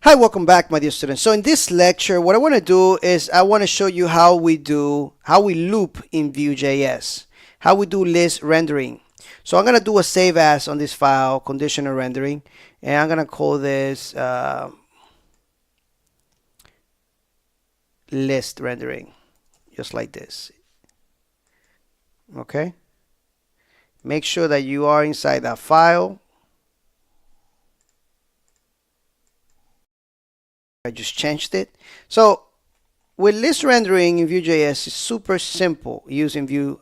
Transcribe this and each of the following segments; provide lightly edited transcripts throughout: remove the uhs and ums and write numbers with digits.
Hi, welcome back, my dear students. So in this lecture, what I want to do is I want to show you how we loop in Vue.js, how we do list rendering. So I'm going to do a save as on this file, conditional rendering, and I'm going to call this list rendering, just like this. Okay. Make sure that you are inside that file. I just changed it. So with list rendering in Vue.js, it's super simple using Vue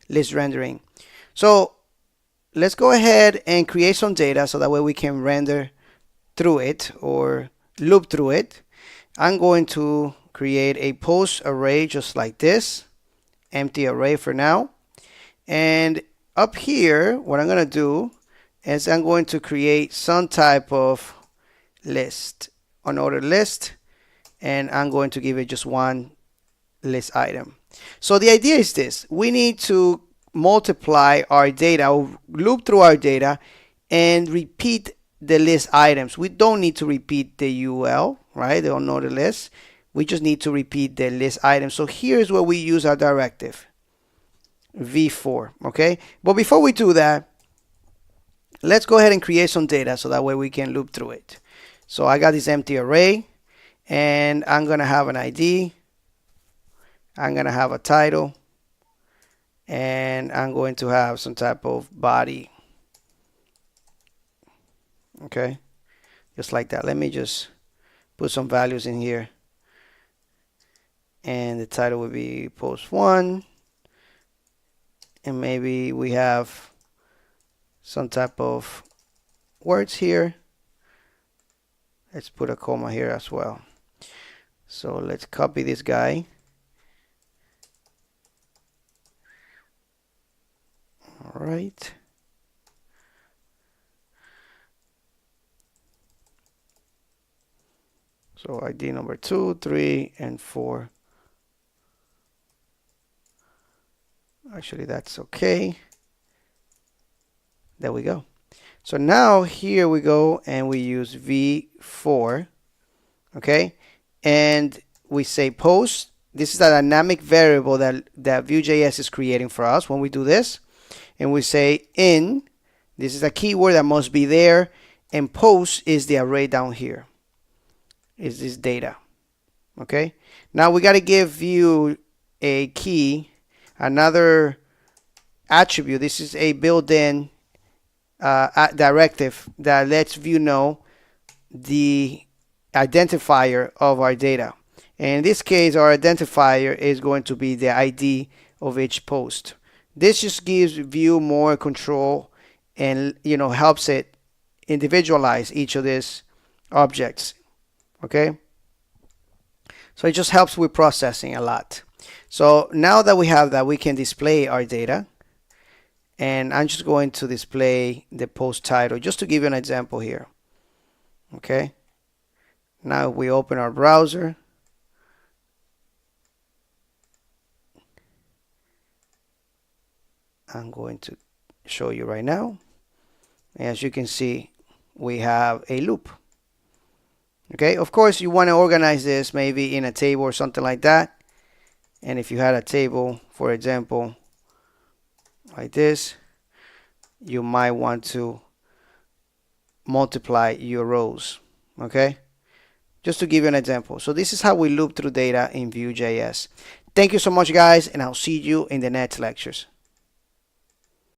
list rendering. So let's go ahead and create some data so that way we can render through it or loop through it. I'm going to create a post array just like this, empty array for now. And up here, what I'm going to do is I'm going to create some type of list, unordered list, and I'm going to give it just one list item. So the idea is this: we need to multiply our data, or loop through our data, and repeat the list items. We don't need to repeat the UL, right? The unordered list. We just need to repeat the list items. So here's where we use our directive, v4, okay? But before we do that, let's go ahead and create some data so that way we can loop through it. So I got this empty array, and I'm going to have an ID. I'm going to have a title, and I'm going to have some type of body. Okay, just like that. Let me just put some values in here. And the title would be post 1. And maybe we have some type of words here. Let's put a comma here as well. So let's copy this guy. All right. So ID number 2, 3, and 4. Actually, that's okay. There we go. So now here we go and we use v4, okay? And we say post. This is a dynamic variable that Vue.js is creating for us when we do this. And we say in, this is a keyword that must be there, and post is the array down here, is this data, okay? Now we got to give Vue a key, another attribute. This is a built-in directive that lets Vue know the identifier of our data. And in this case, our identifier is going to be the ID of each post. This just gives Vue more control and, you know, helps it individualize each of these objects. Okay, so it just helps with processing a lot. So now that we have that, we can display our data. And I'm just going to display the post title just to give you an example here. Okay, now we open our browser. I'm going to show you right now. As you can see, we have a loop. Okay, of course you want to organize this maybe in a table or something like that. And if you had a table, for example, like this, you might want to multiply your rows. Okay, just to give you an example. So this is how we loop through data in Vue.js. Thank you so much, guys, and I'll see you in the next lectures.